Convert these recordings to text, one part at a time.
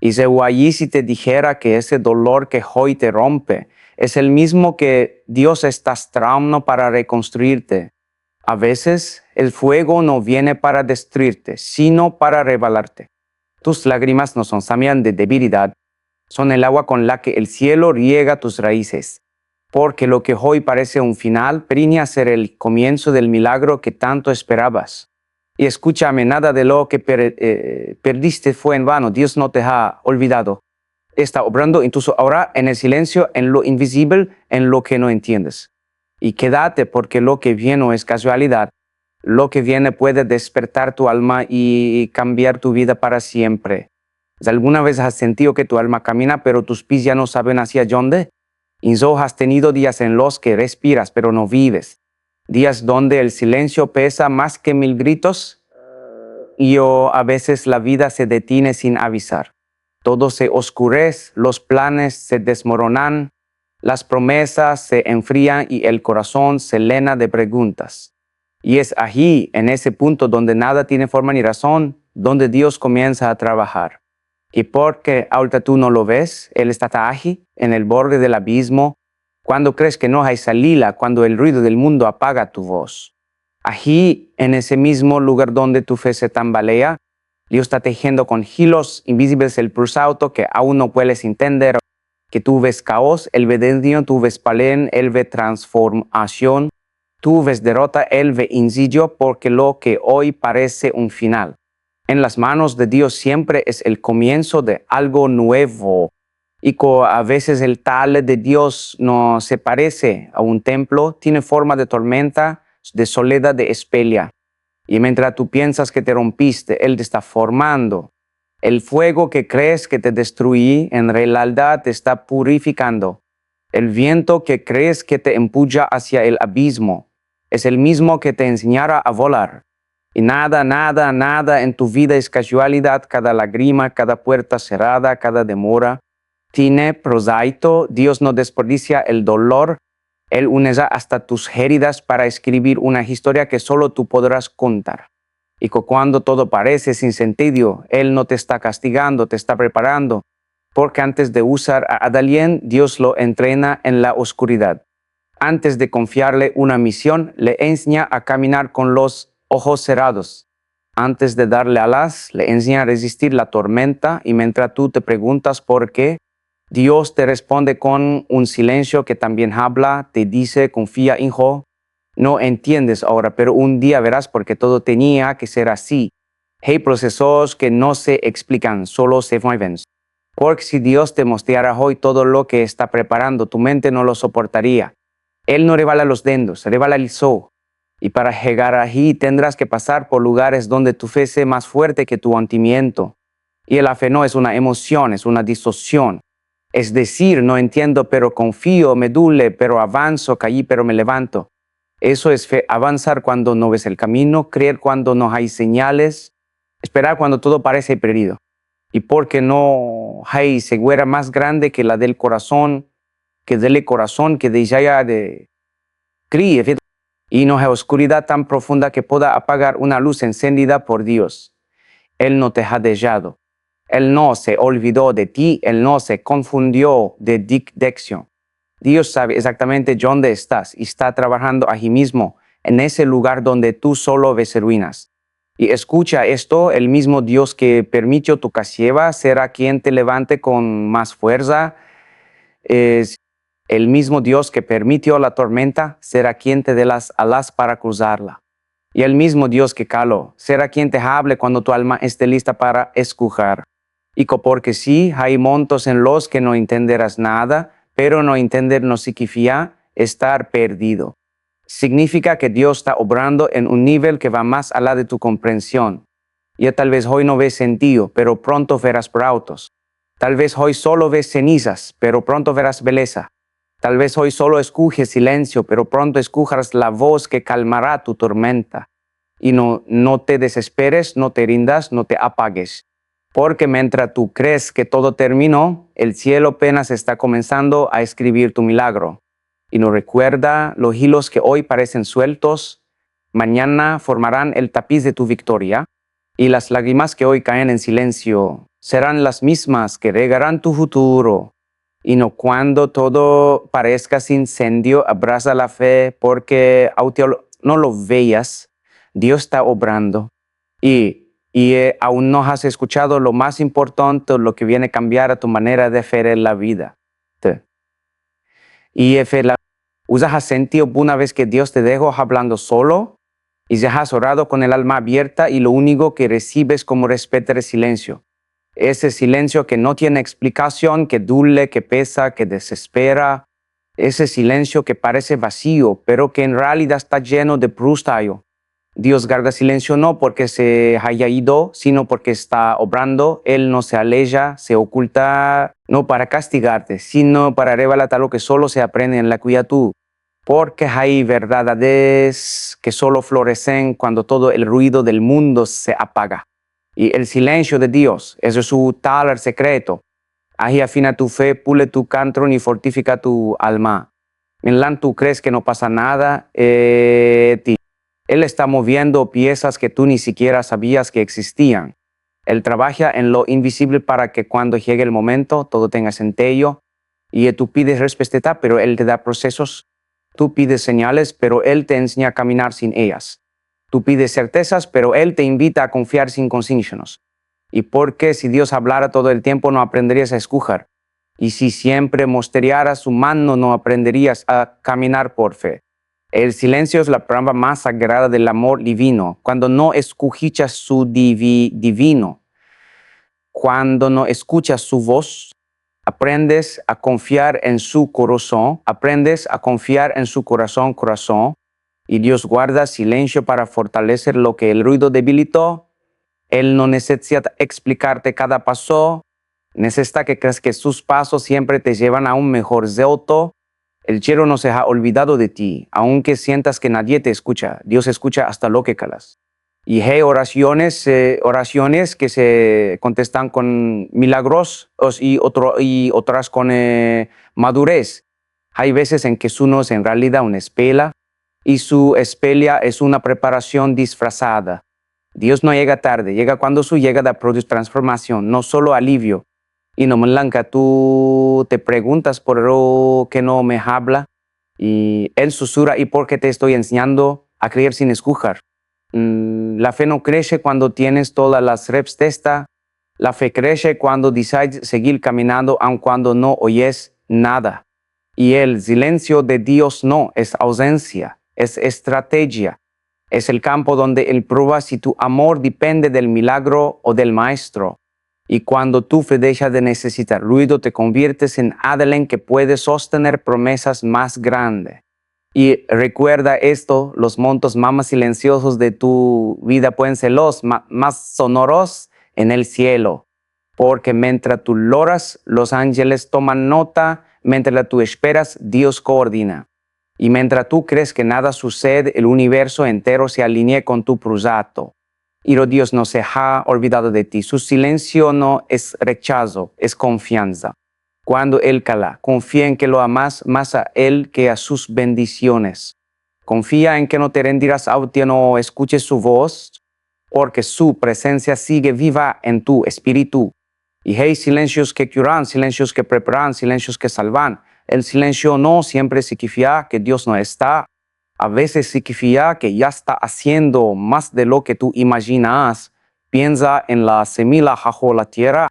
Y allí si te dijera que ese dolor que hoy te rompe es el mismo que Dios está tramando para reconstruirte. A veces el fuego no viene para destruirte, sino para revelarte. Tus lágrimas no son señal de debilidad, son el agua con la que el cielo riega tus raíces. Porque lo que hoy parece un final, preña ser el comienzo del milagro que tanto esperabas. Y escúchame, nada de lo que perdiste fue en vano. Dios no te ha olvidado. Está obrando incluso ahora en el silencio, en lo invisible, en lo que no entiendes. Y quédate, porque lo que viene no es casualidad. Lo que viene puede despertar tu alma y cambiar tu vida para siempre. ¿Alguna vez has sentido que tu alma camina, pero tus pies ya no saben hacia dónde? Y has tenido días en los que respiras, pero no vives. Días donde el silencio pesa más que 1000 gritos. Y a veces la vida se detiene sin avisar. Todo se oscurece, los planes se desmoronan, las promesas se enfrían y el corazón se llena de preguntas. Y es allí, en ese punto donde nada tiene forma ni razón, donde Dios comienza a trabajar. Y porque ahorita tú no lo ves, Él está allí, en el borde del abismo, cuando crees que no hay salida, cuando el ruido del mundo apaga tu voz. Allí, en ese mismo lugar donde tu fe se tambalea, Dios está tejiendo con hilos invisibles el pulsauto que aún no puedes entender, que tú ves caos, Él ve dentro, tú ves palén, Él ve transformación, tú ves derrota, Él ve incidio, porque lo que hoy parece un final, en las manos de Dios siempre es el comienzo de algo nuevo. Y a veces el tal de Dios no se parece a un templo, tiene forma de tormenta, de soledad, de espelea. Y mientras tú piensas que te rompiste, Él te está formando. El fuego que crees que te destruí, en realidad te está purificando. El viento que crees que te empuja hacia el abismo, es el mismo que te enseñará a volar. Y nada en tu vida es casualidad. Cada lágrima, cada puerta cerrada, cada demora tiene prosaito. Dios no desperdicia el dolor. Él unirá hasta tus heridas para escribir una historia que solo tú podrás contar. Y cuando todo parece sin sentido, Él no te está castigando, te está preparando. Porque antes de usar a alguien, Dios lo entrena en la oscuridad. Antes de confiarle una misión, le enseña a caminar con los ojos cerrados. Antes de darle alas, le enseña a resistir la tormenta. Y mientras tú te preguntas por qué, Dios te responde con un silencio que también habla, te dice: confía, hijo, no entiendes ahora, pero un día verás, porque todo tenía que ser así. Hay procesos que no se explican, solo se mueven. Porque si Dios te mostrara hoy todo lo que está preparando, tu mente no lo soportaría. Él no revela los dedos, revela el sol. Y para llegar allí tendrás que pasar por lugares donde tu fe sea más fuerte que tu sentimiento. Y la fe no es una emoción, es una distorsión. Es decir, no entiendo, pero confío, me duele, pero avanzo, caí, pero me levanto. Eso es fe, avanzar cuando no ves el camino, creer cuando no hay señales, esperar cuando todo parece perdido. Y porque no hay ceguera más grande que la del corazón, que del corazón, que de ya de creer. Y no hay oscuridad tan profunda que pueda apagar una luz encendida por Dios. Él no te ha dejado. Él no se olvidó de ti. Él no se confundió de dirección. Dios sabe exactamente dónde estás y está trabajando allí mismo, en ese lugar donde tú solo ves ruinas. Y escucha esto: el mismo Dios que permitió tu casiva será quien te levante con más fuerza. Es el mismo Dios que permitió la tormenta será quien te dé las alas para cruzarla. Y el mismo Dios que caló será quien te hable cuando tu alma esté lista para escoger. Y porque sí, hay momentos en los que no entenderás nada, pero no entender no significa estar perdido. Significa que Dios está obrando en un nivel que va más allá de tu comprensión. Ya tal vez hoy no ves sentido, pero pronto verás brautos. Tal vez hoy solo ves cenizas, pero pronto verás belleza. Tal vez hoy solo escuches silencio, pero pronto escucharás la voz que calmará tu tormenta. Y no te desesperes, no te rindas, no te apagues. Porque mientras tú crees que todo terminó, el cielo apenas está comenzando a escribir tu milagro. Y no recuerda, los hilos que hoy parecen sueltos, mañana formarán el tapiz de tu victoria. Y las lágrimas que hoy caen en silencio serán las mismas que regarán tu futuro. Y no cuando todo parezca incendio, abraza la fe, porque aunque no lo veas, Dios está obrando. Y aún no has escuchado lo más importante, lo que viene a cambiar a tu manera de ver la vida. Y ¿has sentido una vez que Dios te dejó hablando solo? Y ya has orado con el alma abierta y lo único que recibes como respeto es silencio. Ese silencio que no tiene explicación, que duele, que pesa, que desespera. Ese silencio que parece vacío, pero que en realidad está lleno de prustallo. Dios guarda silencio no porque se haya ido, sino porque está obrando. Él no se aleja, se oculta, no para castigarte, sino para revelarte lo que solo se aprende en la quietud. Porque hay verdades que solo florecen cuando todo el ruido del mundo se apaga. Y el silencio de Dios, ese es su tal secreto. Ahí afina tu fe, pule tu canto y fortifica tu alma. Mientras tú crees que no pasa nada, Él está moviendo piezas que tú ni siquiera sabías que existían. Él trabaja en lo invisible para que cuando llegue el momento todo tenga sentido. Y tú pides respuesta, pero Él te da procesos. Tú pides señales, pero Él te enseña a caminar sin ellas. Tú pides certezas, pero Él te invita a confiar sin consignos. Y porque si Dios hablara todo el tiempo, no aprenderías a escoger. Y si siempre mostraras su mano, no aprenderías a caminar por fe. El silencio es la prueba más sagrada del amor divino. Cuando no escuchas su divino, cuando no escuchas su voz, aprendes a confiar en su corazón, corazón, y Dios guarda silencio para fortalecer lo que el ruido debilitó. Él no necesita explicarte cada paso, necesita que creas que sus pasos siempre te llevan a un mejor resultado. El cielo no se ha olvidado de ti, aunque sientas que nadie te escucha. Dios escucha hasta lo que calas. Y hay oraciones que se contestan con milagros y otras con madurez. Hay veces en que uno es en realidad una espela y su espela es una preparación disfrazada. Dios no llega tarde, llega cuando su llegada produce transformación, no solo alivio. Y no me tú te preguntas por lo que no me habla y Él susurra y por qué te estoy enseñando a creer sin escuchar. La fe no crece cuando tienes todas las respuestas. La fe crece cuando decides seguir caminando aun cuando no oyes nada. Y el silencio de Dios no es ausencia, es estrategia. Es el campo donde Él prueba si tu amor depende del milagro o del maestro. Y cuando tu fe deja de necesitar ruido, te conviertes en alguien que puede sostener promesas más grandes. Y recuerda esto, los montos más silenciosos de tu vida pueden ser los más sonoros en el cielo. Porque mientras tú loras, los ángeles toman nota, mientras tú esperas, Dios coordina. Y mientras tú crees que nada sucede, el universo entero se alinea con tu proyecto. Y Dios no se ha olvidado de ti. Su silencio no es rechazo, es confianza. Cuando Él cala, confía en que lo amas más a Él que a sus bendiciones. Confía en que no te rendirás aunque no escuches su voz, porque su presencia sigue viva en tu espíritu. Y hay silencios que curan, silencios que preparan, silencios que salvan. El silencio no siempre significa que Dios no está. A veces significa que ya está haciendo más de lo que tú imaginas. Piensa en la semilla bajo la tierra.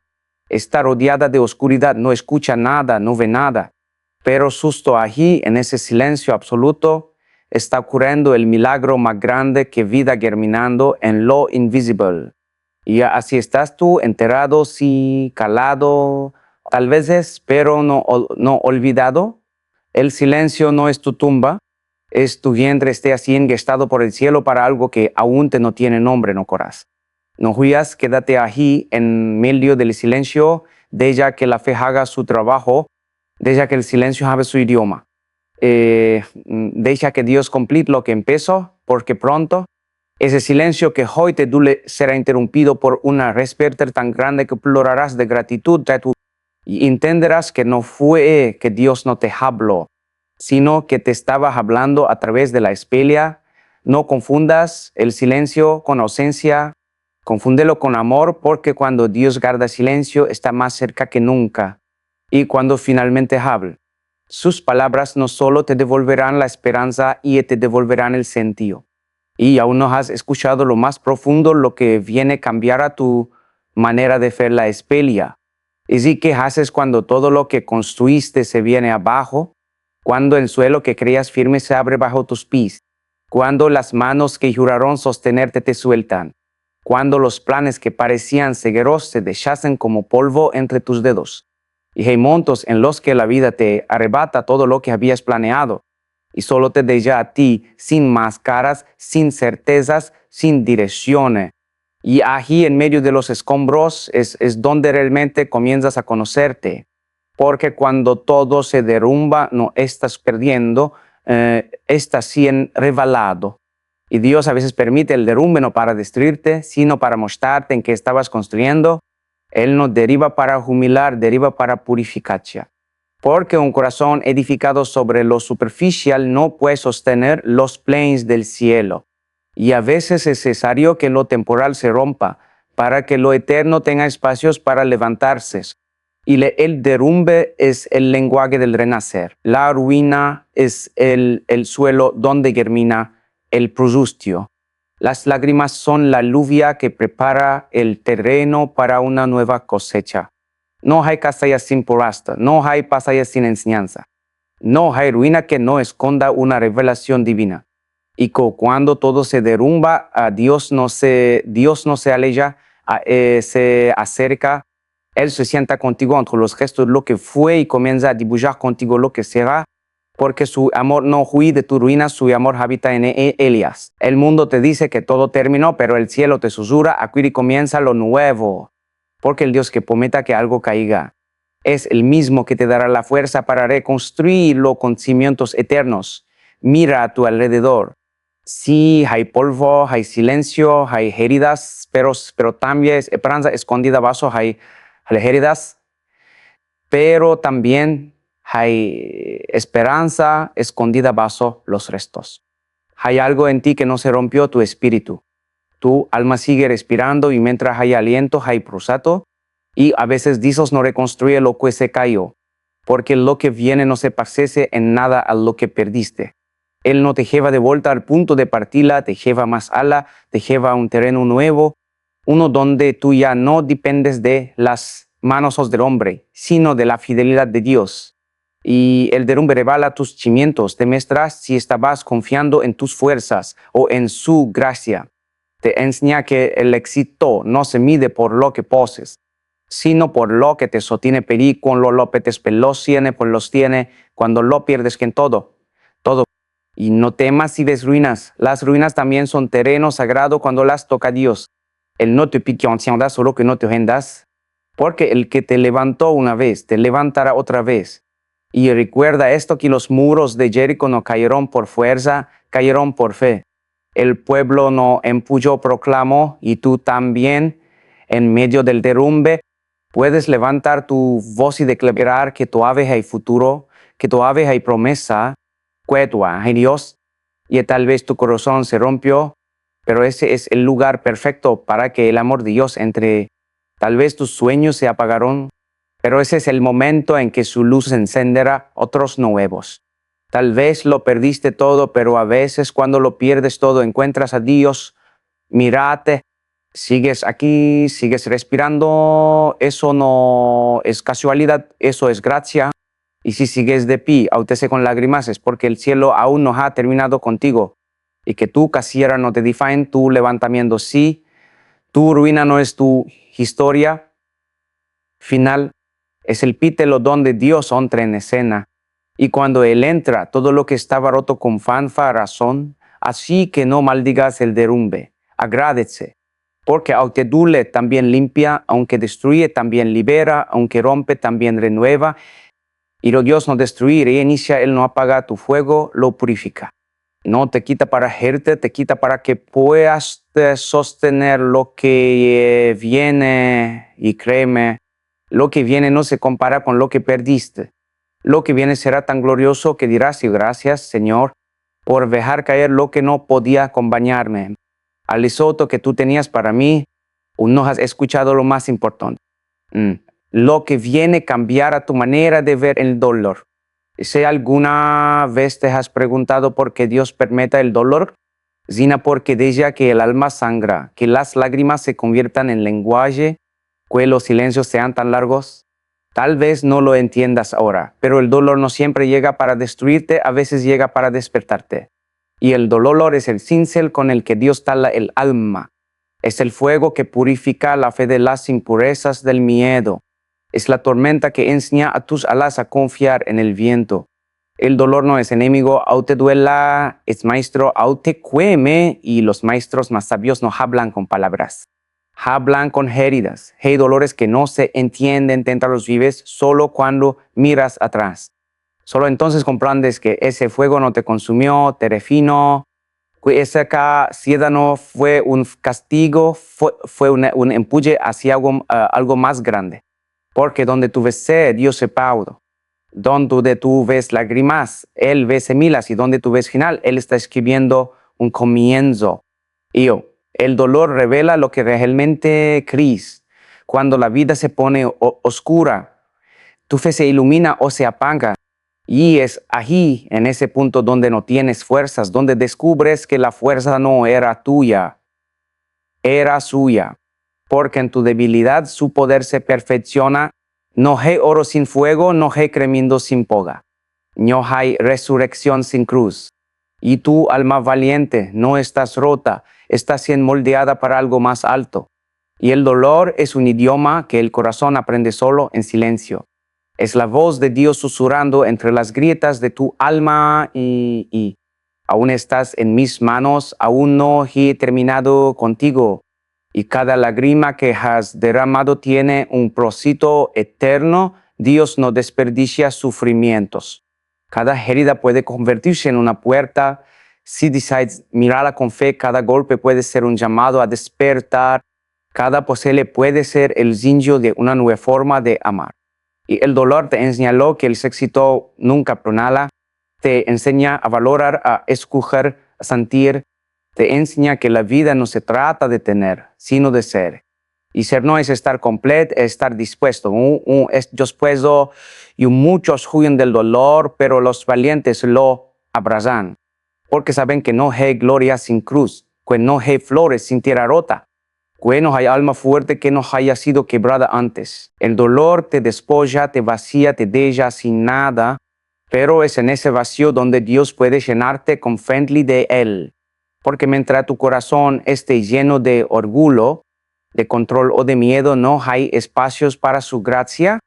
Está rodeada de oscuridad, no escucha nada, no ve nada. Pero justo allí, en ese silencio absoluto, está ocurriendo el milagro más grande que vida germinando en lo invisible. Y así estás tú, enterrado, sí, calado, tal vez pero no olvidado. El silencio no es tu tumba, es tu vientre esté así engestado por el cielo para algo que aún te no tiene nombre, no corazón. No huyas, quédate allí en medio del silencio, deja que la fe haga su trabajo, deja que el silencio haga su idioma. Deja que Dios complete lo que empezó, porque pronto ese silencio que hoy te duele será interrumpido por una respuesta tan grande que plorarás de gratitud y entenderás que no fue que Dios no te habló, sino que te estaba hablando a través de la espela. No confundas el silencio con ausencia, Confúndelo con amor, porque cuando Dios guarda silencio está más cerca que nunca. Y cuando finalmente habla, sus palabras no solo te devolverán la esperanza y te devolverán el sentido. Y aún no has escuchado lo más profundo, lo que viene a cambiar a tu manera de ver la espelia. Y sí, ¿qué haces cuando todo lo que construiste se viene abajo? Cuando el suelo que creías firme se abre bajo tus pies. Cuando las manos que juraron sostenerte te sueltan. Cuando los planes que parecían seguros se deshacen como polvo entre tus dedos. Y hay momentos en los que la vida te arrebata todo lo que habías planeado y solo te deja a ti sin máscaras, sin certezas, sin dirección. Y aquí en medio de los escombros es donde realmente comienzas a conocerte. Porque cuando todo se derrumba, no estás perdiendo, estás siendo revelado. Y Dios a veces permite el derrumbe no para destruirte, sino para mostrarte en qué estabas construyendo. Él no deriva para humilar, deriva para purificación. Porque un corazón edificado sobre lo superficial no puede sostener los planes del cielo. Y a veces es necesario que lo temporal se rompa para que lo eterno tenga espacios para levantarse. Y el derrumbe es el lenguaje del renacer. La ruina es el suelo donde germina el producto. Las lágrimas son la lluvia que prepara el terreno para una nueva cosecha. No hay casalla sin porasta, no hay pasalla sin enseñanza. No hay ruina que no esconda una revelación divina. Y cuando todo se derrumba, Dios no se aleja, se acerca. Él se sienta contigo entre los gestos de lo que fue y comienza a dibujar contigo lo que será. Porque su amor no huye de tu ruina, su amor habita en Elías. El mundo te dice que todo terminó, pero el cielo te susurra, aquí comienza lo nuevo. Porque el Dios que prometa que algo caiga es el mismo que te dará la fuerza para reconstruirlo con cimientos eternos. Mira a tu alrededor. Sí, hay polvo, hay silencio, hay heridas, pero también es esperanza escondida bajo hay heridas, pero también hay esperanza escondida bajo los restos. Hay algo en ti que no se rompió, tu espíritu. Tu alma sigue respirando y mientras hay aliento, hay prosato. Y a veces Dios no reconstruye lo que se cayó, porque lo que viene no se parece en nada a lo que perdiste. Él no te lleva de vuelta al punto de partida, te lleva más ala, te lleva a un terreno nuevo, uno donde tú ya no dependes de las manos del hombre, sino de la fidelidad de Dios. Y el derrumbe revela tus cimientos, te muestra si estabas confiando en tus fuerzas o en su gracia. Te enseña que el éxito no se mide por lo que poses, sino por lo que te sostiene con lo que te los tiene, pues los tiene cuando lo pierdes que en todo. Y no temas si ves ruinas. Las ruinas también son terreno sagrado cuando las toca Dios. Él no te pique anciandad solo que no te ofendas, porque el que te levantó una vez, te levantará otra vez. Y recuerda esto, que los muros de Jericó no cayeron por fuerza, cayeron por fe. El pueblo no empujó, proclamó, y tú también, en medio del derrumbe, puedes levantar tu voz y declarar que todavía hay futuro, que todavía hay promesa, que todavía hay Dios. Y tal vez tu corazón se rompió, pero ese es el lugar perfecto para que el amor de Dios entre. Tal vez tus sueños se apagaron, pero ese es el momento en que su luz encenderá otros nuevos. Tal vez lo perdiste todo, pero a veces cuando lo pierdes todo encuentras a Dios. Mírate, sigues aquí, sigues respirando. Eso no es casualidad, eso es gracia. Y si sigues de pie, aunque con lágrimas, es porque el cielo aún no ha terminado contigo. Y que tu casillera no te define, tu levantamiento sí. Tu ruina no es tu historia final, es el pítelo donde Dios entra en escena. Y cuando Él entra, todo lo que estaba roto con razón, así que no maldigas el derrumbe. Agradece, porque aunque duele, también limpia, aunque destruye, también libera, aunque rompe, también renueva. Y lo Dios no destruye, reinicia, Él no apaga tu fuego, lo purifica. No te quita para hacerte, te quita para que puedas sostener lo que viene. Y créeme, lo que viene no se compara con lo que perdiste. Lo que viene será tan glorioso que dirás: y gracias, Señor, por dejar caer lo que no podía acompañarme. Al isoto que tú tenías para mí, Aún no has escuchado lo más importante. Lo que viene a cambiar a tu manera de ver el dolor. Si alguna vez te has preguntado por qué Dios permite el dolor, sino porque deja que el alma sangra, que las lágrimas se conviertan en lenguaje, que los silencios sean tan largos. Tal vez no lo entiendas ahora, pero el dolor no siempre llega para destruirte, a veces llega para despertarte. Y el dolor es el cincel con el que Dios tala el alma. Es el fuego que purifica la fe de las impurezas del miedo. Es la tormenta que enseña a tus alas a confiar en el viento. El dolor no es enemigo, aunque te duela, es maestro, aunque te cueme, y los maestros más sabios no hablan con palabras. Hablan con heridas. Hay dolores que no se entienden mientras los vives, solo cuando miras atrás. Solo entonces comprendes que ese fuego no te consumió, te refinó, que ese caída no fue un castigo, fue un empuje hacia algo más grande. Porque donde tú ves sed, Dios se paudo. Donde tú ves lágrimas, Él ve semillas, y donde tú ves final, Él está escribiendo un comienzo. El dolor revela lo que realmente crees. Cuando la vida se pone oscura, tu fe se ilumina o se apaga. Y es ahí, en ese punto donde no tienes fuerzas, donde descubres que la fuerza no era tuya, era suya. Porque en tu debilidad su poder se perfecciona. No hay oro sin fuego, no hay cremiendo sin poga. No hay resurrección sin cruz. Y tú, alma valiente, no estás rota, estás siendo moldeada para algo más alto. Y el dolor es un idioma que el corazón aprende solo en silencio. Es la voz de Dios susurrando entre las grietas de tu alma y aún estás en mis manos, aún no he terminado contigo. Y cada lágrima que has derramado tiene un propósito eterno. Dios no desperdicia sufrimientos. Cada herida puede convertirse en una puerta. Si decides mirarla con fe, cada golpe puede ser un llamado a despertar. Cada posible puede ser el inicio de una nueva forma de amar. Y el dolor te enseñó que el éxito nunca pronala. Te enseña a valorar, a escoger, a sentir. Te enseña que la vida no se trata de tener, sino de ser. Y ser no es estar completo, es estar dispuesto. Yo puedo, y muchos huyen del dolor, pero los valientes lo abrazan. Porque saben que no hay gloria sin cruz, que no hay flores sin tierra rota, que no hay alma fuerte que no haya sido quebrada antes. El dolor te despoja, te vacía, te deja sin nada, pero es en ese vacío donde Dios puede llenarte con friendly de Él. Porque mientras tu corazón esté lleno de orgullo, de control o de miedo, no hay espacios para su gracia.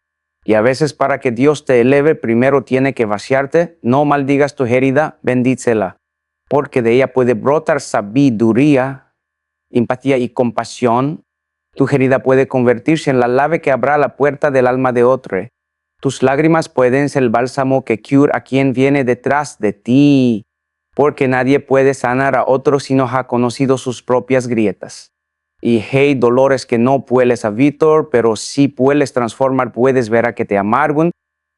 Y a veces para que Dios te eleve, primero tiene que vaciarte. No maldigas tu herida, bendícela. Porque de ella puede brotar sabiduría, empatía y compasión. Tu herida puede convertirse en la llave que abra la puerta del alma de otro. Tus lágrimas pueden ser el bálsamo que cura a quien viene detrás de ti. Porque nadie puede sanar a otro si no ha conocido sus propias grietas. Y hay dolores que no puedes evitar, pero sí puedes transformar, puedes ver a que te amargan,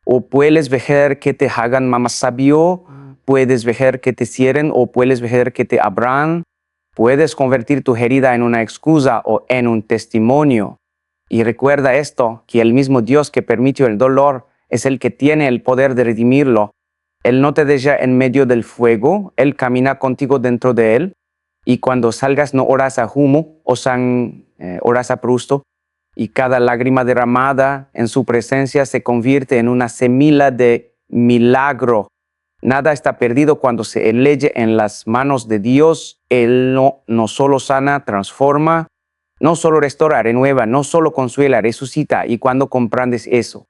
o puedes ver que te hagan más sabio, puedes ver que te cierren, o puedes ver que te abran. Puedes convertir tu herida en una excusa o en un testimonio. Y recuerda esto, que el mismo Dios que permitió el dolor es el que tiene el poder de redimirlo. Él no te deja en medio del fuego, Él camina contigo dentro de Él. Y cuando salgas no oras a humo, oras a prusto. Y cada lágrima derramada en su presencia se convierte en una semilla de milagro. Nada está perdido cuando se elige en las manos de Dios. Él no solo sana, transforma, no solo restaura, renueva, no solo consuela, resucita. Y cuando comprendes eso,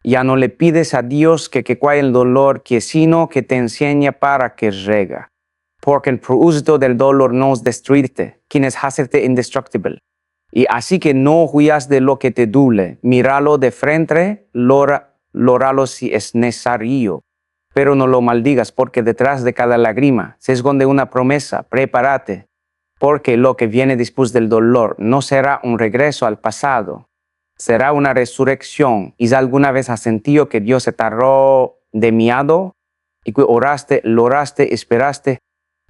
ya no le pides a Dios que cuide el dolor, sino que te enseña para que rega. Porque el propósito del dolor no es destruirte, quien es hacerte indestructible. Y así que no huyas de lo que te duele, míralo de frente, lóralo si es necesario. Pero no lo maldigas, porque detrás de cada lágrima se esconde una promesa. Prepárate, porque lo que viene después del dolor no será un regreso al pasado, será una resurrección. ¿Y si alguna vez has sentido que Dios se tardó de miedo y que oraste, loraste, esperaste?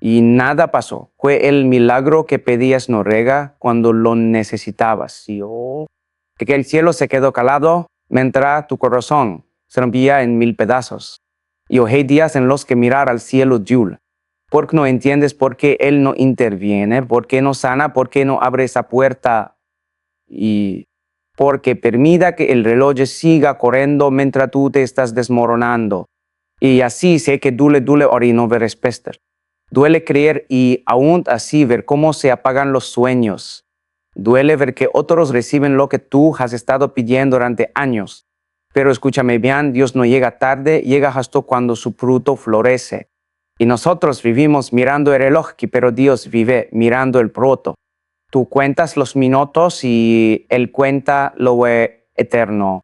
y nada pasó. Fue el milagro que pedías Noruega cuando lo necesitabas. Que el cielo se quedó calado mientras tu corazón se rompía en 1000 pedazos. Y hay días en los que mirar al cielo, Jules, porque no entiendes por qué Él no interviene, por qué no sana, por qué no abre esa puerta y porque permita que el reloj siga corriendo mientras tú te estás desmoronando. Y así sé que duele ahora no ver respuesta. Duele creer y aún así ver cómo se apagan los sueños. Duele ver que otros reciben lo que tú has estado pidiendo durante años. Pero escúchame bien, Dios no llega tarde, llega justo cuando su fruto florece. Y nosotros vivimos mirando el reloj, pero Dios vive mirando el fruto. Tú cuentas los minutos y Él cuenta lo eterno.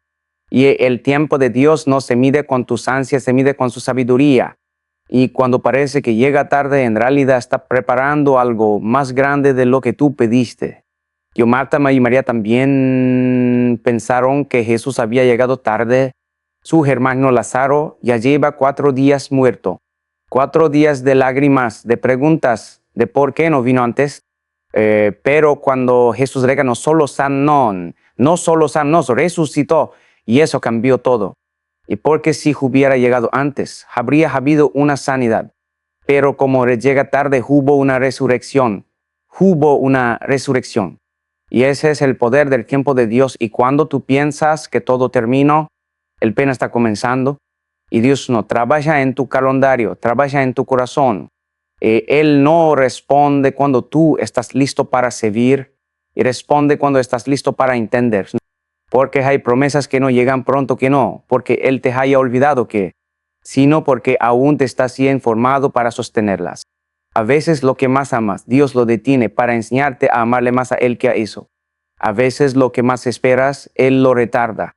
Y el tiempo de Dios no se mide con tus ansias, se mide con su sabiduría. Y cuando parece que llega tarde, en realidad está preparando algo más grande de lo que tú pediste. Marta y María también pensaron que Jesús había llegado tarde. Su hermano Lázaro ya lleva 4 días muerto. 4 días de lágrimas, de preguntas de por qué no vino antes. Pero cuando Jesús llega no solo sanó, resucitó y eso cambió todo. Y porque si hubiera llegado antes, habría habido una sanidad. Pero como llega tarde, hubo una resurrección. Y ese es el poder del tiempo de Dios. Y cuando tú piensas que todo terminó, el pena está comenzando. Y Dios no trabaja en tu calendario, trabaja en tu corazón. Él no responde cuando tú estás listo para servir y responde cuando estás listo para entender. Porque hay promesas que no llegan pronto, que no, porque Él te haya olvidado que, sino porque aún te estás bien formado para sostenerlas. A veces lo que más amas, Dios lo detiene para enseñarte a amarle más a Él que a eso. A veces lo que más esperas, Él lo retarda,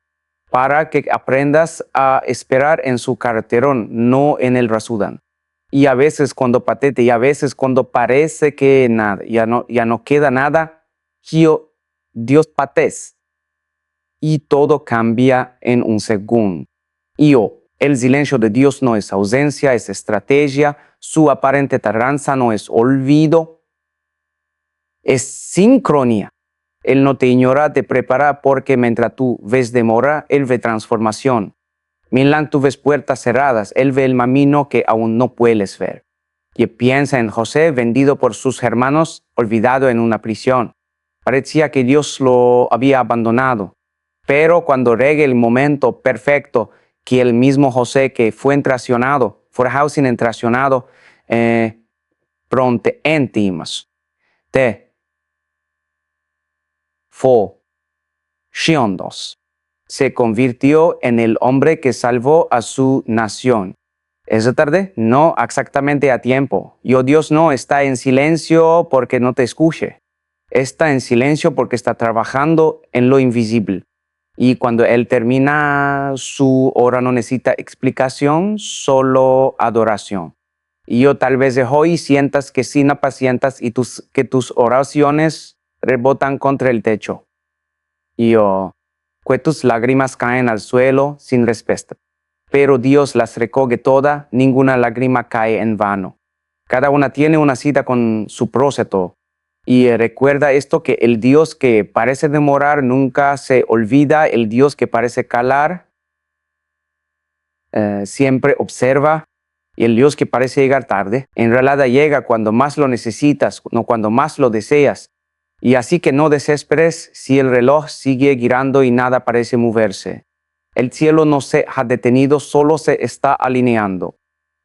para que aprendas a esperar en su carterón, no en el rasudán. Y a veces cuando patete, y a veces cuando parece que nada, ya no queda nada, Dios patés. Y todo cambia en un segundo. El silencio de Dios no es ausencia, es estrategia. Su aparente tardanza no es olvido, es sincronía. Él no te ignora, te prepara porque mientras tú ves demora, Él ve transformación. Mientras tú ves puertas cerradas, Él ve el camino que aún no puedes ver. Y piensa en José, vendido por sus hermanos, olvidado en una prisión. Parecía que Dios lo había abandonado. Pero cuando llegue el momento perfecto, que el mismo José que fue entracionado, forjado entracionado, pronto entimas, te fo-shiondos, se convirtió en el hombre que salvó a su nación. ¿Esa tarde? No exactamente a tiempo. Dios no está en silencio porque no te escuche. Está en silencio porque está trabajando en lo invisible. Y cuando Él termina su hora no necesita explicación, solo adoración. Y tal vez hoy sientas que sin apacientas y que tus oraciones rebotan contra el techo. Que tus lágrimas caen al suelo sin respuesta. Pero Dios las recoge todas, ninguna lágrima cae en vano. Cada una tiene una cita con su propósito. Y recuerda esto, que el Dios que parece demorar nunca se olvida. El Dios que parece calar siempre observa. Y el Dios que parece llegar tarde, en realidad llega cuando más lo necesitas, no cuando más lo deseas. Y así que no desesperes si el reloj sigue girando y nada parece moverse. El cielo no se ha detenido, solo se está alineando.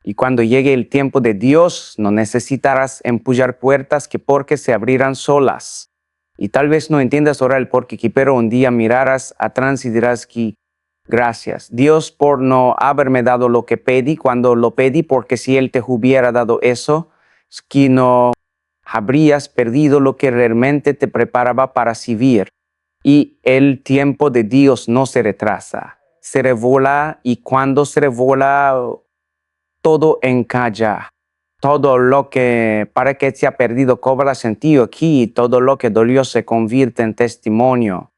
Y cuando llegue el tiempo de Dios, no necesitarás empujar puertas porque se abrirán solas. Y tal vez no entiendas ahora el porqué, pero un día mirarás atrás y dirás que gracias, Dios, por no haberme dado lo que pedí cuando lo pedí, porque si Él te hubiera dado eso, es que no habrías perdido lo que realmente te preparaba para servir. Y el tiempo de Dios no se retrasa, se revola, y cuando se revola, todo encalla. Todo lo que para que se ha perdido cobra sentido aquí, todo lo que dolió se convierte en testimonio.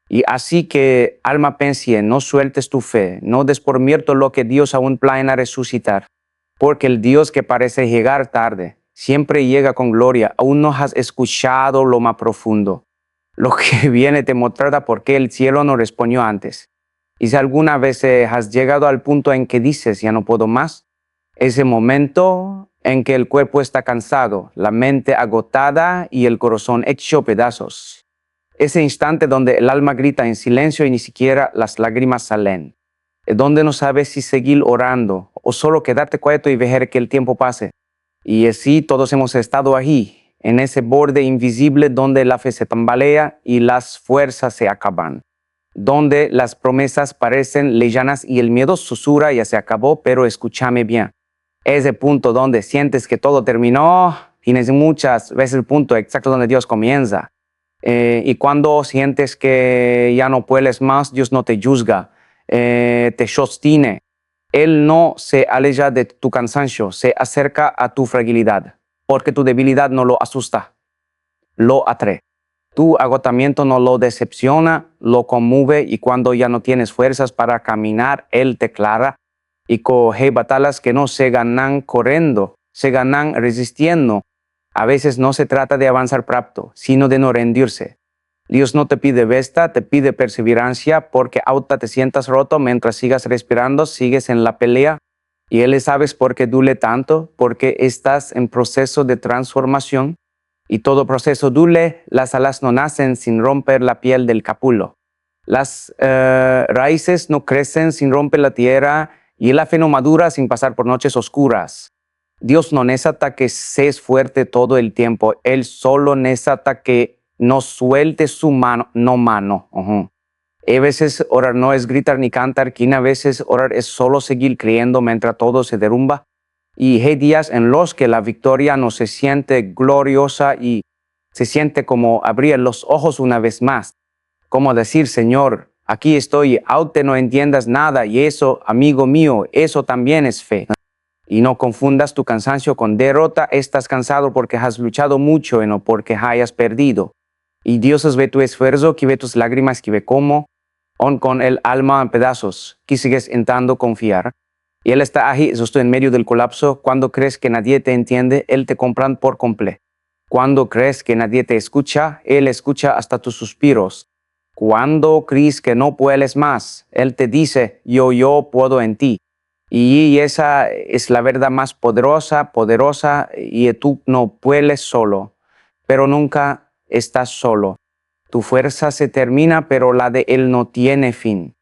Y así que, alma, pensie, no sueltes tu fe, no des por muerto lo que Dios aún planea resucitar, porque el Dios que parece llegar tarde, siempre llega con gloria. Aún no has escuchado lo más profundo. Lo que viene te mostrará por qué el cielo no respondió antes. Y si alguna vez has llegado al punto en que dices, ya no puedo más, ese momento en que el cuerpo está cansado, la mente agotada y el corazón hecho pedazos. Ese instante donde el alma grita en silencio y ni siquiera las lágrimas salen. Donde no sabes si seguir orando o solo quedarte quieto y ver que el tiempo pase. Y así todos hemos estado allí, en ese borde invisible donde la fe se tambalea y las fuerzas se acaban. Donde las promesas parecen lejanas y el miedo susurra, ya se acabó, pero escúchame bien. Ese punto donde sientes que todo terminó, tienes muchas veces el punto exacto donde Dios comienza. Y cuando sientes que ya no puedes más, Dios no te juzga, te sostiene. Él no se aleja de tu cansancio, se acerca a tu fragilidad, porque tu debilidad no lo asusta, lo atrae. Tu agotamiento no lo decepciona, lo conmueve, y cuando ya no tienes fuerzas para caminar, Él te aclara y coge batallas que no se ganan corriendo, se ganan resistiendo. A veces no se trata de avanzar rápido, sino de no rendirse. Dios no te pide besta, te pide perseverancia, porque aunque te sientas roto, mientras sigas respirando, sigues en la pelea. Y Él sabes por qué duele tanto, porque estás en proceso de transformación. Y todo proceso duele, las alas no nacen sin romper la piel del capulo. Las raíces no crecen sin romper la tierra, y la fe no madura sin pasar por noches oscuras. Dios no necesita que seas fuerte todo el tiempo, Él solo necesita que no suelte su mano, no mano. A veces orar no es gritar ni cantar, que a veces orar es solo seguir creyendo mientras todo se derrumba. Y hay días en los que la victoria no se siente gloriosa y se siente como abrir los ojos una vez más. Como decir, Señor, aquí estoy, aunque no entiendas nada, y eso, amigo mío, eso también es fe. Y no confundas tu cansancio con derrota. Estás cansado porque has luchado mucho y no porque hayas perdido. Y Dios ve tu esfuerzo, que ve tus lágrimas, que ve cómo, aun con el alma en pedazos, que sigues intentando confiar. Y Él está ahí, justo en medio del colapso. Cuando crees que nadie te entiende, Él te comprende por completo. Cuando crees que nadie te escucha, Él escucha hasta tus suspiros. Cuando crees que no puedes más, Él te dice, yo puedo en ti. Y esa es la verdad más poderosa, y tú no puedes solo, pero nunca estás solo. Tu fuerza se termina, pero la de Él no tiene fin.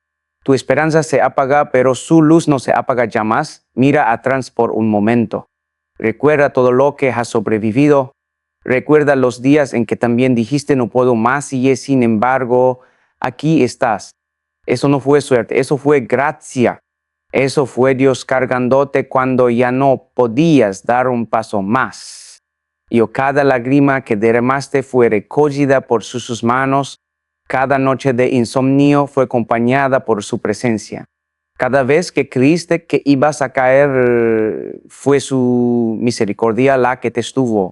Tu esperanza se apaga, pero su luz no se apaga jamás. Mira atrás por un momento. Recuerda todo lo que has sobrevivido. Recuerda los días en que también dijiste no puedo más y sin embargo aquí estás. Eso no fue suerte, eso fue gracia. Eso fue Dios cargándote cuando ya no podías dar un paso más. Y cada lágrima que derramaste fue recogida por sus manos. Cada noche de insomnio fue acompañada por su presencia. Cada vez que creíste que ibas a caer, fue su misericordia la que te estuvo.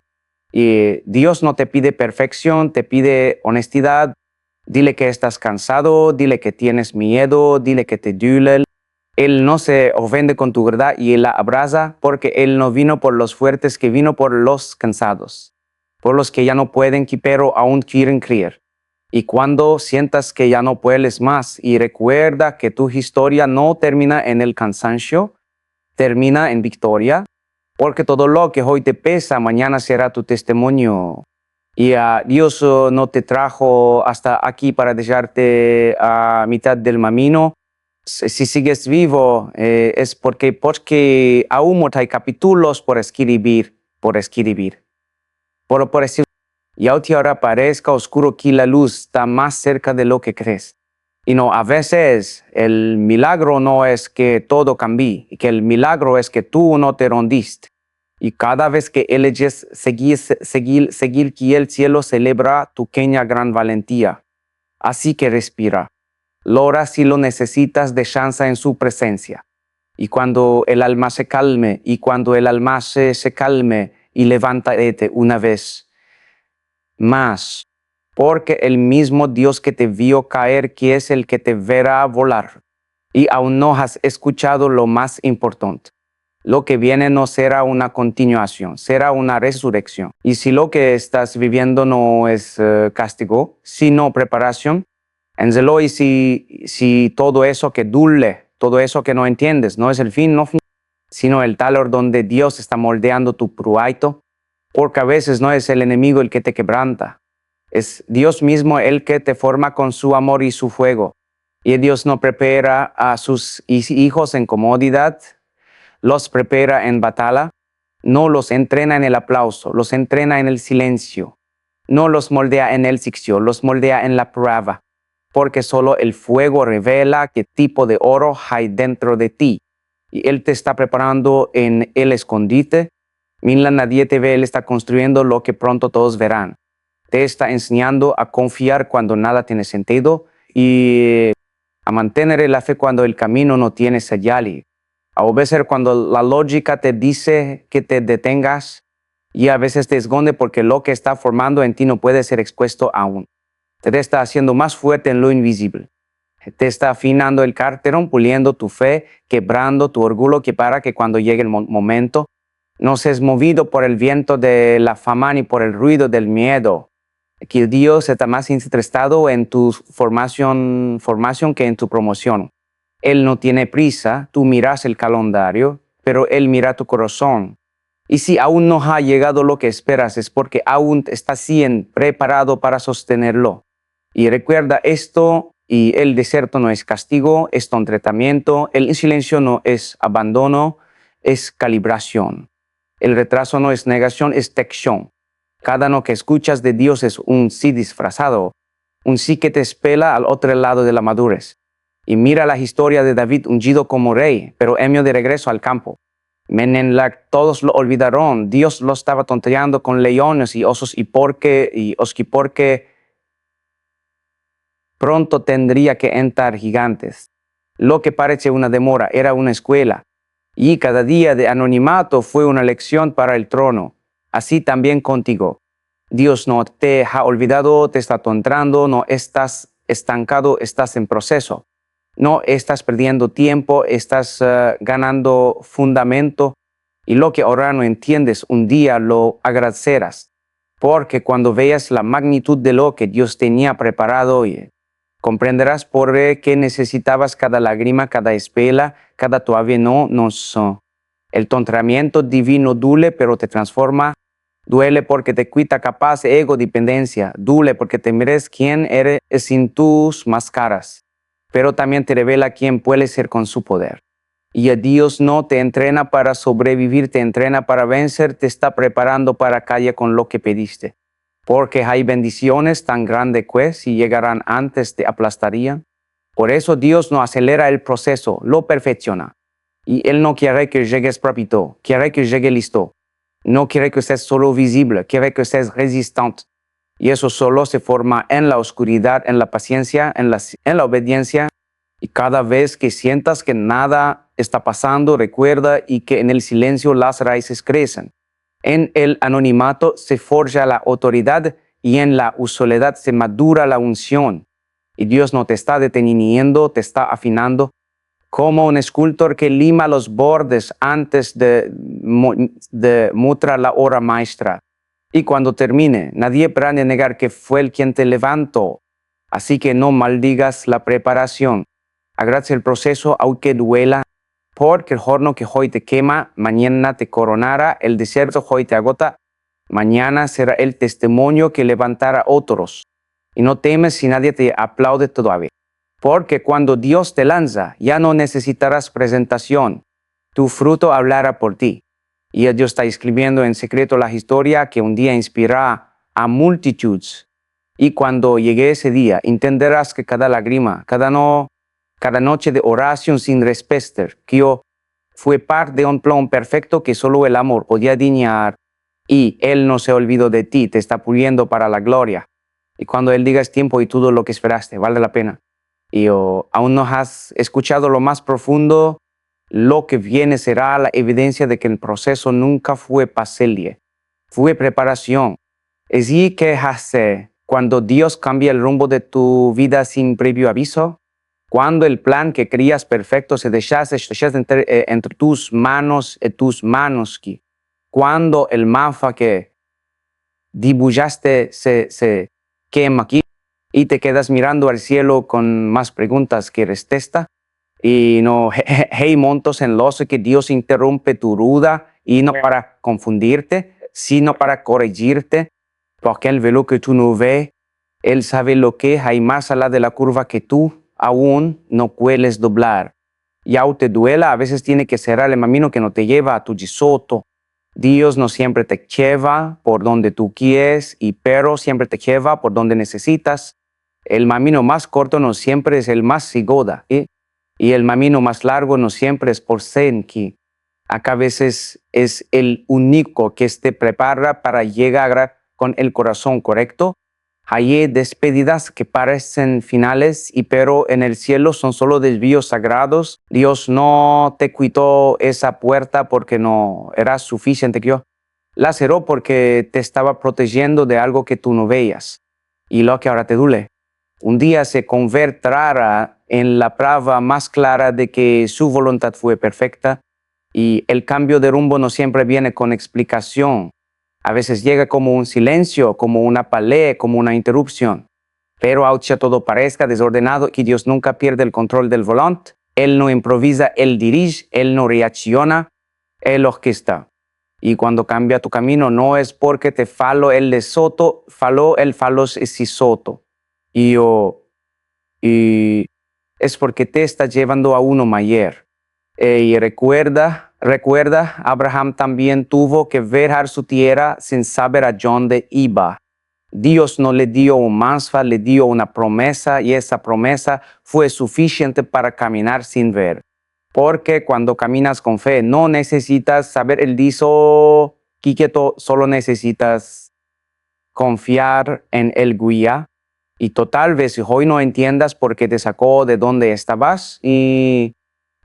Y Dios no te pide perfección, te pide honestidad. Dile que estás cansado, dile que tienes miedo, dile que te duele. Él no se ofende con tu verdad y Él la abraza, porque Él no vino por los fuertes, que vino por los cansados, por los que ya no pueden, pero aún quieren creer. Y cuando sientas que ya no puedes más, y recuerda que tu historia no termina en el cansancio, termina en victoria, porque todo lo que hoy te pesa, mañana será tu testimonio. Y Dios no te trajo hasta aquí para dejarte a mitad del camino. Si sigues vivo, es porque aún hay capítulos por escribir. Por decir, y aunque ahora parezca oscuro, que la luz está más cerca de lo que crees. Y no, a veces el milagro no es que todo cambie, que el milagro es que tú no te rendiste. Y cada vez que eliges seguir que el cielo celebra tu pequeña gran valentía. Así que respira. Lora si lo necesitas, descansa en su presencia. Y cuando el alma se calme, se calme, y levántate una vez más, porque el mismo Dios que te vio caer, que es el que te verá volar. Y aún no has escuchado lo más importante. lo que viene no será una continuación, será una resurrección. Y si lo que estás viviendo no es castigo, sino preparación, y si todo eso que duele, todo eso que no entiendes, no es el fin, no sino el taller donde Dios está moldeando tu pruaito, porque a veces no es el enemigo el que te quebranta, es Dios mismo el que te forma con su amor y su fuego. Y Dios no prepara a sus hijos en comodidad, los prepara en batalla, no los entrena en el aplauso, los entrena en el silencio, no los moldea en el siccio, los moldea en la prueba, porque solo el fuego revela qué tipo de oro hay dentro de ti. Y Él te está preparando en el escondite. Mira, nadie te ve, Él está construyendo lo que pronto todos verán. Te está enseñando a confiar cuando nada tiene sentido y a mantener la fe cuando el camino no tiene señal, a obedecer cuando la lógica te dice que te detengas y a veces te esconde porque lo que está formando en ti no puede ser expuesto aún. Te está haciendo más fuerte en lo invisible. Te está afinando el carterón, puliendo tu fe, quebrando tu orgullo, que para que cuando llegue el momento no seas movido por el viento de la fama ni por el ruido del miedo. Que Dios está más interesado en tu formación que en tu promoción. Él no tiene prisa, tú miras el calendario, pero Él mira tu corazón. Y si aún no ha llegado lo que esperas, es porque aún estás siendo preparado para sostenerlo. Y recuerda esto, y el desierto no es castigo, es un tratamiento, el silencio no es abandono, es calibración. El retraso no es negación, es texción. Cada no que escuchas de Dios es un sí disfrazado, un sí que te espera al otro lado de la madurez. Y mira la historia de David ungido como rey, pero Emio de regreso al campo. Menenlac, todos lo olvidaron, Dios lo estaba tonteando con leones y osos y porque pronto tendría que entrar gigantes. Lo que parece una demora era una escuela, y cada día de anonimato fue una lección para el trono. Así también contigo. Dios no te ha olvidado, te está entrando, no estás estancado, estás en proceso. No estás perdiendo tiempo, estás ganando fundamento. Y lo que ahora no entiendes, un día lo agradecerás. Porque cuando veas la magnitud de lo que Dios tenía preparado, comprenderás por qué necesitabas cada lágrima, cada espela, cada todavía no son. El tontramiento divino duele, pero te transforma. Duele porque te quita capaz ego dependencia. Duele porque te mires quién eres sin tus máscaras. Pero también te revela quién puede ser con su poder. Y a Dios no te entrena para sobrevivir, te entrena para vencer, te está preparando para caer con lo que pediste. Porque hay bendiciones tan grandes que si llegarán antes te aplastarían. Por eso Dios no acelera el proceso, lo perfecciona. Y Él no quiere que llegues rápido, quiere que llegue listo. No quiere que estés solo visible, quiere que estés resistente. Y eso solo se forma en la oscuridad, en la paciencia, en la obediencia. Y cada vez que sientas que nada está pasando, recuerda y que en el silencio las raíces crecen. En el anonimato se forja la autoridad y en la soledad se madura la unción. Y Dios no te está deteniendo, te está afinando, como un escultor que lima los bordes antes de mostrar la obra maestra. Y cuando termine, nadie podrá negar que fue el quien te levantó. Así que no maldigas la preparación. Agradece el proceso, aunque duela, porque el horno que hoy te quema, mañana te coronará, el desierto hoy te agota, mañana será el testimonio que levantará otros. Y no temes si nadie te aplaude todavía. Porque cuando Dios te lanza, ya no necesitarás presentación. Tu fruto hablará por ti. Y Dios está escribiendo en secreto la historia que un día inspirará a multitudes. Y cuando llegue ese día, entenderás que cada lágrima, cada noche de oración sin respeto, que yo fue parte de un plan perfecto que solo el amor podía diseñar. Y Él no se olvidó de ti, te está puliendo para la gloria. Y cuando Él diga es tiempo y todo lo que esperaste, vale la pena. Y aún no has escuchado lo más profundo, lo que viene será la evidencia de que el proceso nunca fue paselie, fue preparación. Es allí que hace cuando Dios cambia el rumbo de tu vida sin previo aviso. Cuando el plan que creías perfecto se deshace entre tus manos y tus manos. Cuando el mapa que dibujaste se quema aquí y te quedas mirando al cielo con más preguntas que respuesta. Y no hay montos en los que Dios interrumpe tu ruta y no para confundirte, sino para corregirte, porque Él ve lo que tú no ves, Él sabe lo que hay más allá de la curva que tú aún no puedes doblar. Y aunque te duela, a veces tiene que cerrar el camino que no te lleva a tu gisoto. Dios no siempre te lleva por donde tú quieres, pero siempre te lleva por donde necesitas. El camino más corto no siempre es el más sigoda, y el camino más largo no siempre es por senki. Acá a veces es el único que te prepara para llegar con el corazón correcto. Hay despedidas que parecen finales, pero en el cielo son solo desvíos sagrados. Dios no te quitó esa puerta porque no era suficiente. La cerró porque te estaba protegiendo de algo que tú no veías. Y lo que ahora te duele, un día se convertirá en la prueba más clara de que su voluntad fue perfecta, y el cambio de rumbo no siempre viene con explicación. A veces llega como un silencio, como una pelea, como una interrupción. Pero aunque todo parezca desordenado y Dios nunca pierde el control del volante, Él no improvisa, Él dirige, Él no reacciona, Él orquesta. Y cuando cambia tu camino no es porque te falo el de soto, el falos es si soto. Y es porque te está llevando a uno mayor. Y recuerda, Abraham también tuvo que dejar su tierra sin saber a dónde iba. Dios no le dio un mansfa, le dio una promesa, y esa promesa fue suficiente para caminar sin ver. Porque cuando caminas con fe no necesitas saber el diso, Quiqueto, solo necesitas confiar en el guía. Y tal vez hoy no entiendas por qué te sacó de donde estabas y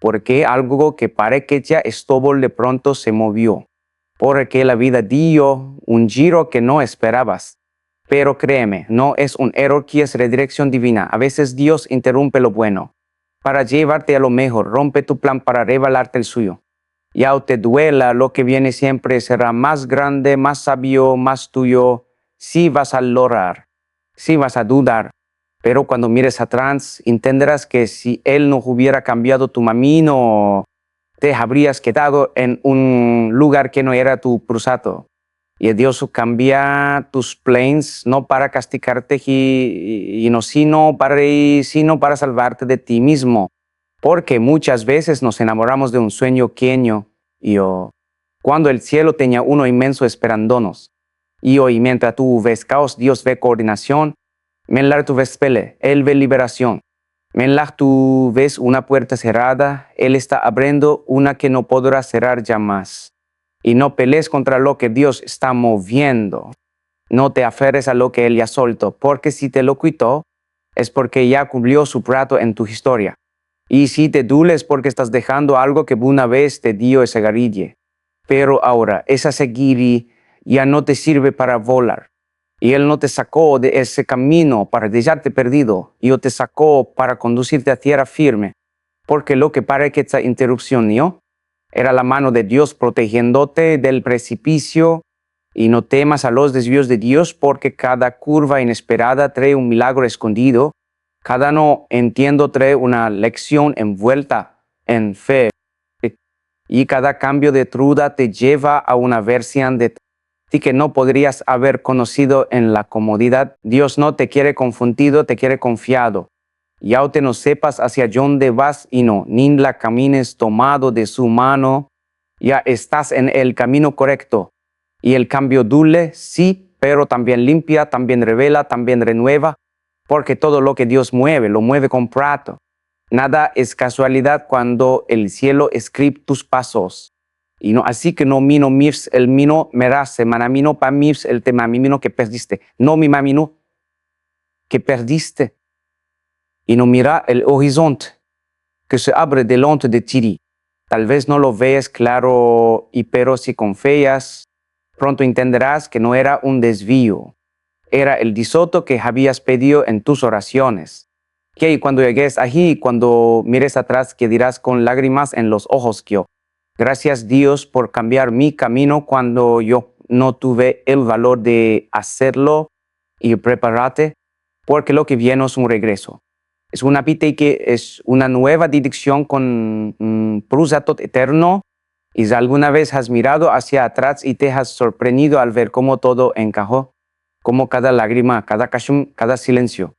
porque algo que parece que ya estuvo de pronto se movió, porque la vida dio un giro que no esperabas. Pero créeme, no es un error que es redirección divina. A veces Dios interrumpe lo bueno para llevarte a lo mejor, rompe tu plan para revelarte el suyo. Y aunque te duela, lo que viene siempre será más grande, más sabio, más tuyo, si vas a lograr, si vas a dudar. Pero cuando mires atrás, entenderás que si Él no hubiera cambiado tu camino, te habrías quedado en un lugar que no era tu cruzato. Y Dios cambia tus planes no para castigarte, sino para salvarte de ti mismo. Porque muchas veces nos enamoramos de un sueño pequeño, cuando el cielo tenía uno inmenso esperándonos. Y hoy, mientras tú ves caos, Dios ve coordinación. Mientras tú ves pelea, Él ve liberación. Mientras tú ves una puerta cerrada, Él está abriendo una que no podrá cerrar jamás. Y no pelees contra lo que Dios está moviendo. No te aferres a lo que Él ya soltó, porque si te lo quitó, es porque ya cumplió su plato en tu historia. Y si te duele es porque estás dejando algo que una vez te dio ese garille. Pero ahora, esa seguiri ya no te sirve para volar. Y Él no te sacó de ese camino para dejarte perdido. Y Él te sacó para conducirte a tierra firme. Porque lo que parece que esta interrupción, era la mano de Dios protegiéndote del precipicio. Y no temas a los desvíos de Dios, porque cada curva inesperada trae un milagro escondido. Cada no entiendo trae una lección envuelta en fe. Y cada cambio de truda te lleva a una versión de ti que no podrías haber conocido en la comodidad. Dios no te quiere confundido, te quiere confiado. Y aunque no sepas hacia dónde vas ni la camines tomado de su mano, ya estás en el camino correcto. Y el cambio duele, sí, pero también limpia, también revela, también renueva, porque todo lo que Dios mueve, lo mueve con prato. Nada es casualidad cuando el cielo escribe tus pasos. Y así que no mirs el mino merase, manamino pa mirs el tema mino que perdiste. No mi mamino que perdiste. Y no mira el horizonte que se abre delante de ti. Tal vez no lo veas claro, pero si confías, pronto entenderás que no era un desvío. Era el disoto que habías pedido en tus oraciones. Que cuando llegues allí, cuando mires atrás, que dirás con lágrimas en los ojos que yo, gracias Dios por cambiar mi camino cuando yo no tuve el valor de hacerlo y prepararte, porque lo que viene es un regreso. Es una vida que es una nueva dirección con propósito eterno. Y si alguna vez has mirado hacia atrás y te has sorprendido al ver cómo todo encajó, cómo cada lágrima, cada kashum, cada silencio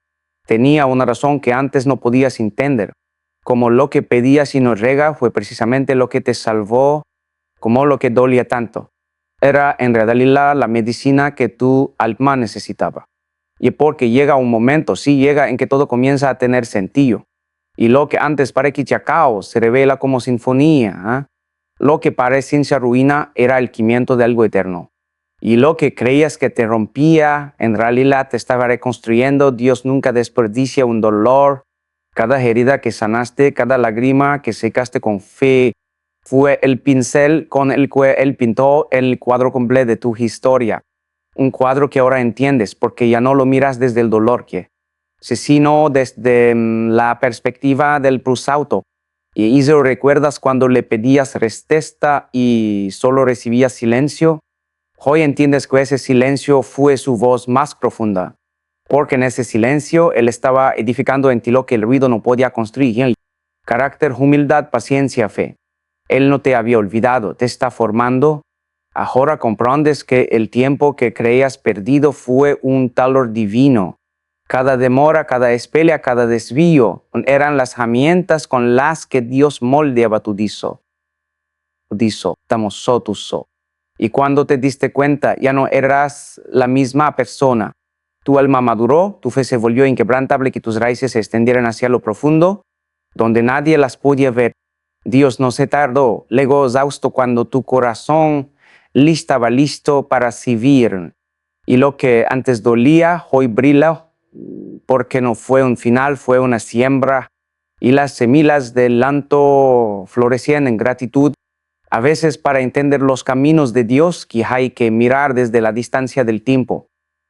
tenía una razón que antes no podías entender, como lo que pedías y no rega fue precisamente lo que te salvó, como lo que dolía tanto. Era en realidad la medicina que tu alma necesitaba. Y porque llega un momento, sí llega en que todo comienza a tener sentido. Y lo que antes parecía caos se revela como sinfonía. ¿Eh? Lo que parecía ruina era el cimiento de algo eterno. Y lo que creías que te rompía, en realidad te estaba reconstruyendo. Dios nunca desperdicia un dolor. Cada herida que sanaste, cada lágrima que secaste con fe, fue el pincel con el que Él pintó el cuadro completo de tu historia. Un cuadro que ahora entiendes porque ya no lo miras desde el dolor, sino desde la perspectiva del prosauto. Y eso recuerdas cuando le pedías respuesta y solo recibías silencio. Hoy entiendes que ese silencio fue su voz más profunda, porque en ese silencio Él estaba edificando en ti lo que el ruido no podía construir. Carácter, humildad, paciencia, fe. Él no te había olvidado, te está formando. Ahora comprendes que el tiempo que creías perdido fue un talor divino. Cada demora, cada espera, cada desvío eran las herramientas con las que Dios moldeaba tu diso. Y cuando te diste cuenta, ya no eras la misma persona. Tu alma maduró, tu fe se volvió inquebrantable, que tus raíces se extendieran hacia lo profundo, donde nadie las podía ver. Dios no se tardó, luego exhausto cuando tu corazón estaba listo para recibir. Y lo que antes dolía, hoy brilla, porque no fue un final, fue una siembra. Y las semillas del lanto florecían en gratitud. A veces para entender los caminos de Dios que hay que mirar desde la distancia del tiempo.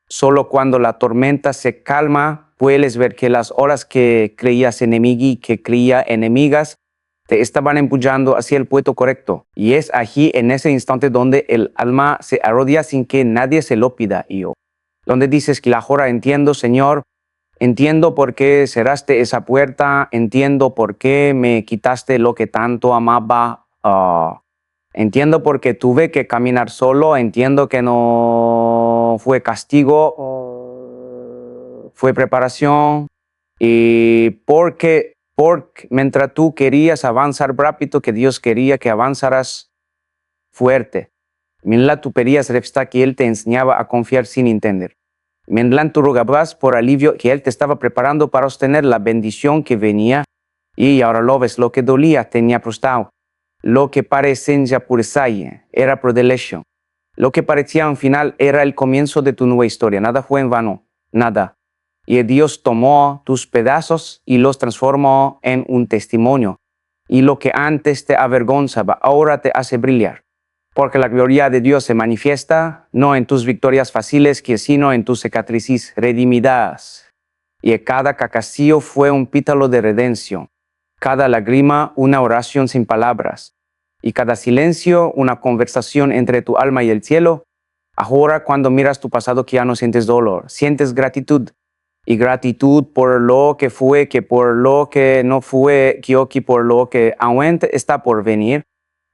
Solo cuando la tormenta se calma, puedes ver que las horas que creías enemigas, te estaban empujando hacia el puerto correcto. Y es allí, en ese instante, donde el alma se arrodilla sin que nadie se lo pida. Donde dices que ahora entiendo, Señor, entiendo por qué cerraste esa puerta, entiendo por qué me quitaste lo que tanto amaba. Entiendo por qué tuve que caminar solo, entiendo que no fue castigo, fue preparación. Y porque mientras tú querías avanzar rápido, que Dios quería que avanzaras fuerte. Mientras tú pedías respuesta que Él te enseñaba a confiar sin entender. Mientras tú rogabas por alivio que Él te estaba preparando para obtener la bendición que venía. Y ahora lo ves, lo que dolía tenía prestado. Lo que parecía pureza era predilección. Lo que parecía un final era el comienzo de tu nueva historia. Nada fue en vano, nada. Y Dios tomó tus pedazos y los transformó en un testimonio. Y lo que antes te avergonzaba, ahora te hace brillar. Porque la gloria de Dios se manifiesta no en tus victorias fáciles, sino en tus cicatrices redimidas. Y cada cacasío fue un pétalo de redención. Cada lágrima una oración sin palabras. Y cada silencio una conversación entre tu alma y el cielo. Ahora cuando miras tu pasado que ya no sientes dolor, sientes gratitud. Y gratitud por lo que fue, que por lo que no fue, que por lo que aún está por venir.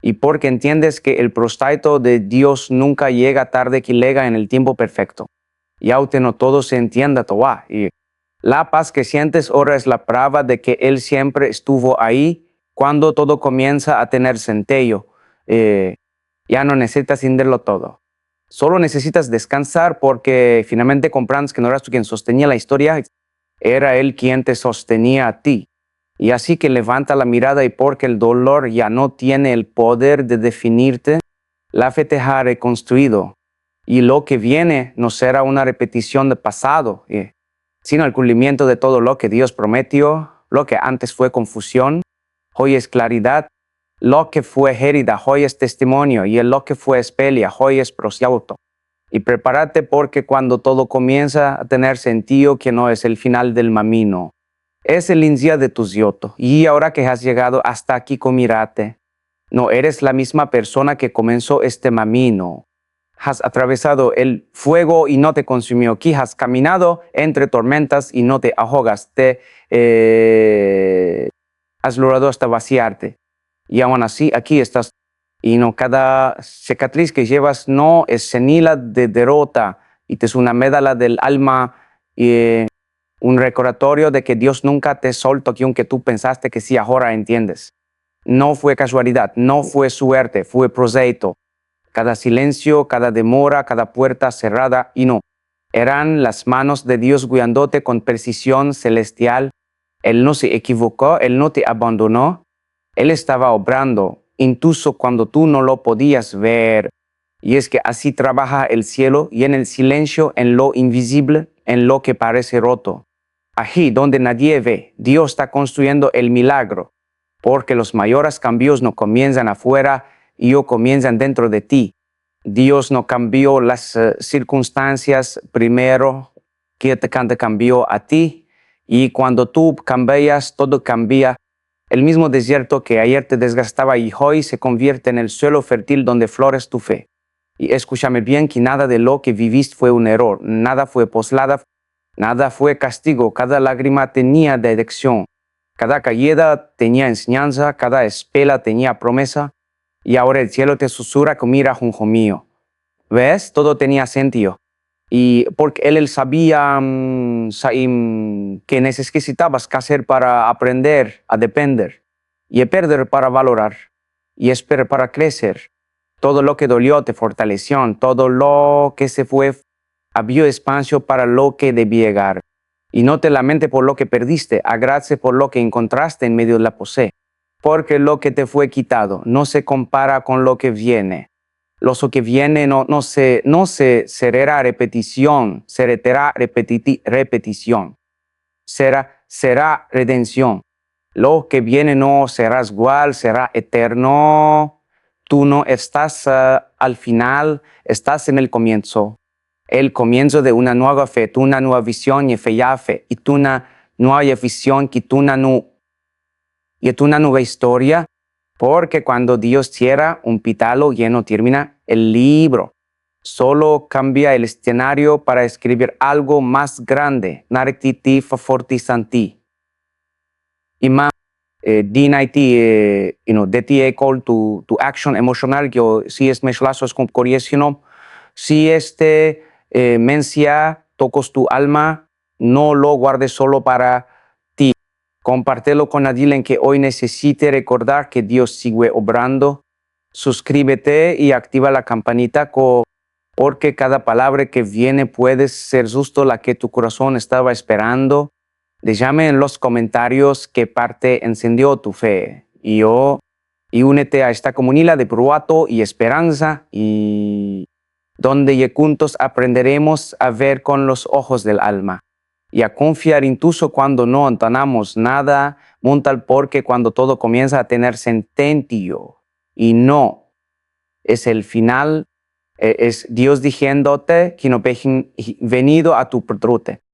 Y porque entiendes que el propósito de Dios nunca llega tarde, que llega en el tiempo perfecto. Y aunque no todo se entienda, toa. Y la paz que sientes ahora es la prueba de que Él siempre estuvo ahí cuando todo comienza a tener sentido. Ya no necesitas entenderlo todo. Solo necesitas descansar porque finalmente comprendes que no eras tú quien sostenía la historia, era Él quien te sostenía a ti. Y así que levanta la mirada y porque el dolor ya no tiene el poder de definirte, la fe te ha reconstruido. Y lo que viene no será una repetición del pasado, sino el cumplimiento de todo lo que Dios prometió. Lo que antes fue confusión, hoy es claridad. Lo que fue herida, hoy es testimonio. Y lo que fue espelha, hoy es prosauto. Y prepárate porque cuando todo comienza a tener sentido, que no es el final del camino. Es el inicio de tu yoto. Y ahora que has llegado hasta aquí con mirate, no eres la misma persona que comenzó este camino. Has atravesado el fuego y no te consumió. Aquí has caminado entre tormentas y no te ahogaste. Has logrado hasta vaciarte. Y aún así, aquí estás. Y no, cada cicatriz que llevas no es senila de derrota. Y es una medalla del alma y un recordatorio de que Dios nunca te soltó, que aunque tú pensaste que sí, ahora entiendes. No fue casualidad, no fue suerte, fue proyecto. Cada silencio, cada demora, cada puerta cerrada, y no. Eran las manos de Dios guiándote con precisión celestial. Él no se equivocó, Él no te abandonó. Él estaba obrando, incluso cuando tú no lo podías ver. Y es que así trabaja el cielo, y en el silencio, en lo invisible, en lo que parece roto. Allí donde nadie ve, Dios está construyendo el milagro, porque los mayores cambios no comienzan afuera, y comienzan dentro de ti. Dios no cambió las circunstancias primero, que te cambió a ti, y cuando tú cambias, todo cambia. El mismo desierto que ayer te desgastaba y hoy se convierte en el suelo fértil donde flores tu fe. Y escúchame bien, que nada de lo que viviste fue un error, nada fue poslada, nada fue castigo, cada lágrima tenía dirección, cada caída tenía enseñanza, cada espela tenía promesa, y ahora el cielo te susurra que mira, junjo mío. ¿Ves? Todo tenía sentido. Y porque él sabía que necesitabas que hacer para aprender a depender, y perder para valorar, y esperar para crecer. Todo lo que dolió te fortaleció, todo lo que se fue abrió espacio para lo que debía llegar. Y no te lamentes por lo que perdiste, agradece por lo que encontraste en medio de la pose, porque lo que te fue quitado no se compara con lo que viene. Lo que viene no será repetición, será repetición, será redención. Lo que viene no será igual, será eterno. Tú no estás al final, estás en el comienzo de una nueva fe, tú una nueva visión y fe, y tú una nueva visión, y tú una nueva historia, porque cuando Dios cierra un pitalo lleno termina el libro. Solo cambia el escenario para escribir algo más grande, narrativi fortisanti. Y más, DNIT, DTA call to action emocional, que si es mezclazo con corrección, si mencia tocos tu alma, no lo guardes solo para ti. Compártelo con alguien que hoy necesite recordar que Dios sigue obrando. Suscríbete y activa la campanita porque cada palabra que viene puede ser justo la que tu corazón estaba esperando. Déjame en los comentarios qué parte encendió tu fe. Y únete a esta comunidad de proato y esperanza, y donde juntos aprenderemos a ver con los ojos del alma y a confiar incluso cuando no entendamos nada, montal, porque cuando todo comienza a tener sentido y no es el final, es Dios diciéndote que no he venido a tu protrute.